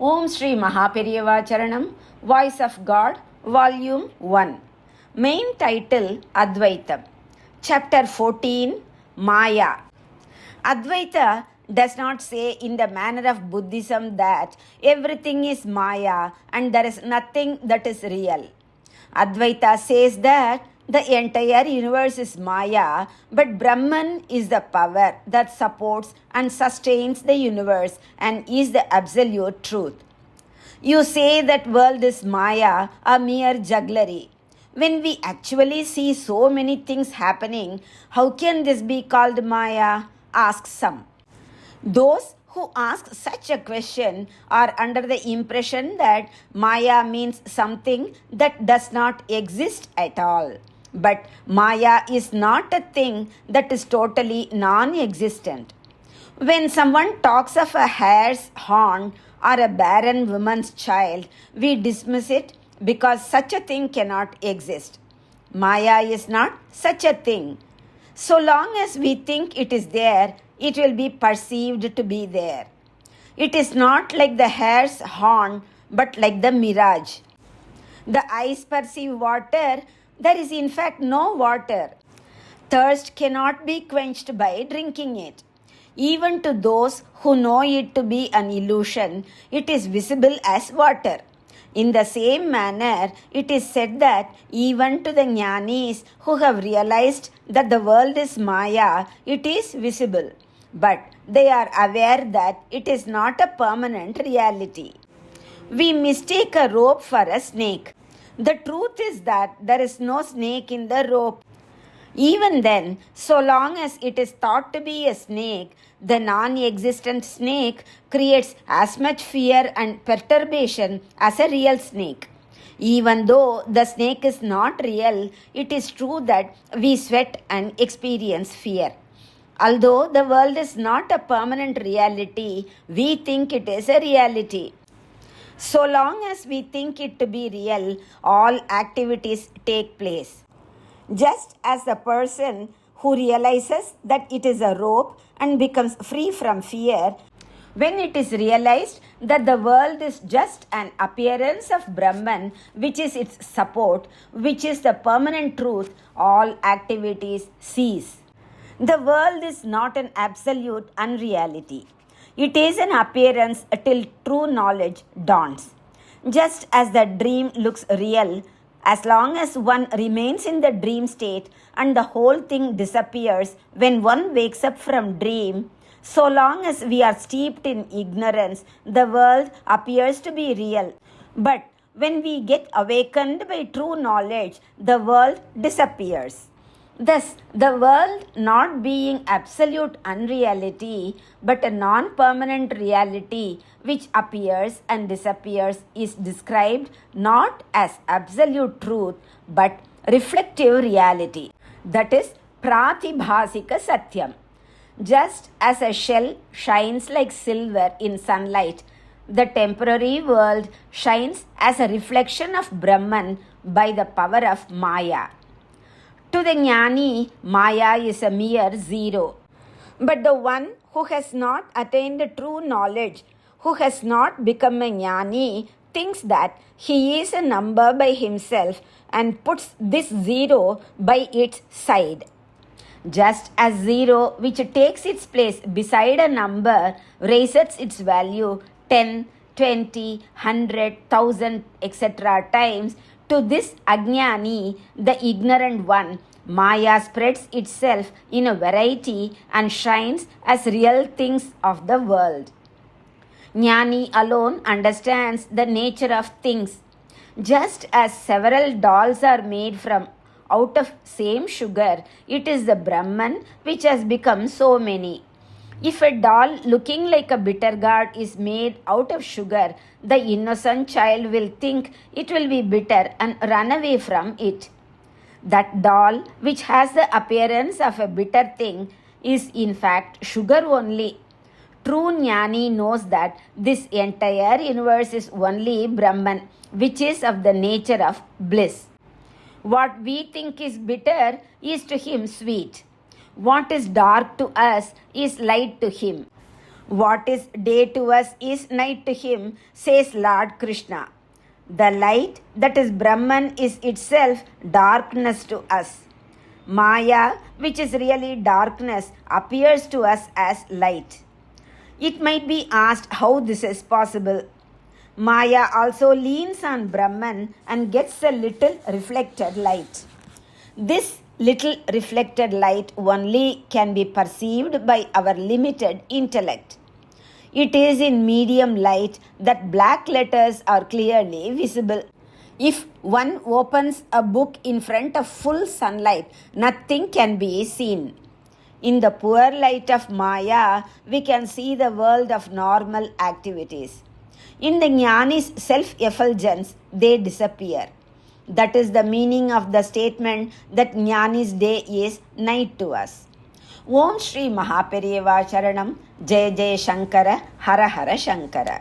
Om Shri Mahaperiyava Charanam, Voice of God, Volume 1. Main title Advaita. Chapter 14, Maya. Advaita does not say in the manner of Buddhism that everything is Maya and there is nothing that is real. Advaita says that the entire universe is Maya, but Brahman is the power that supports and sustains the universe and is the absolute truth. You say that world is Maya, a mere jugglery. When we actually see so many things happening, how can this be called Maya? Asks some. Those who ask such a question are under the impression that Maya means something that does not exist at all. But Maya is not a thing that is totally non-existent. When someone talks of a hare's horn or a barren woman's child, we dismiss it because such a thing cannot exist. Maya is not such a thing. So long as we think it is there, it will be perceived to be there. It is not like the hare's horn, but like the mirage. The eyes perceive water. There is in fact no water. Thirst cannot be quenched by drinking it. Even to those who know it to be an illusion, it is visible as water. In the same manner, it is said that even to the jnanis who have realized that the world is Maya, it is visible. But they are aware that it is not a permanent reality. We mistake a rope for a snake. The truth is that there is no snake in the rope. Even then, so long as it is thought to be a snake, the non-existent snake creates as much fear and perturbation as a real snake. Even though the snake is not real, it is true that we sweat and experience fear. Although the world is not a permanent reality, we think it is a reality. So long as we think it to be real, all activities take place. Just as the person who realizes that it is a rope and becomes free from fear, when it is realized that the world is just an appearance of Brahman, which is its support, which is the permanent truth, all activities cease. The world is not an absolute unreality. It is an appearance till true knowledge dawns. Just as the dream looks real, as long as one remains in the dream state and the whole thing disappears when one wakes up from dream, so long as we are steeped in ignorance, the world appears to be real. But when we get awakened by true knowledge, the world disappears. Thus, the world not being absolute unreality, but a non-permanent reality which appears and disappears is described not as absolute truth, but reflective reality. That is, pratibhasika satyam. Just as a shell shines like silver in sunlight, the temporary world shines as a reflection of Brahman by the power of Maya. To the jnani, Maya is a mere zero. But the one who has not attained true knowledge, who has not become a jnani, thinks that he is a number by himself and puts this zero by its side. Just as zero, which takes its place beside a number, raises its value 10, 20, 100, 1000, etc. times, to this ajnani, the ignorant one, Maya spreads itself in a variety and shines as real things of the world. Jnani alone understands the nature of things. Just as several dolls are made from out of same sugar, it is the Brahman which has become so many. If a doll looking like a bitter gourd is made out of sugar, the innocent child will think it will be bitter and run away from it. That doll, which has the appearance of a bitter thing, is in fact sugar only. True jnani knows that this entire universe is only Brahman, which is of the nature of bliss. What we think is bitter is to him sweet. What is dark to us is light to him. What is day to us is night to him, says Lord Krishna. The light that is Brahman is itself darkness to us. Maya, which is really darkness, appears to us as light. It might be asked how this is possible. Maya also leans on Brahman and gets a little reflected light. This little reflected light only can be perceived by our limited intellect. It is in medium light that black letters are clearly visible. If one opens a book in front of full sunlight, nothing can be seen. In the poor light of Maya, we can see the world of normal activities. In the Jnani's self-effulgence, they disappear. That is the meaning of the statement that Jnani's day is night to us. Om Shri Mahaperiyava Charanam. Jai Jai Shankara. Hara Hara Shankara.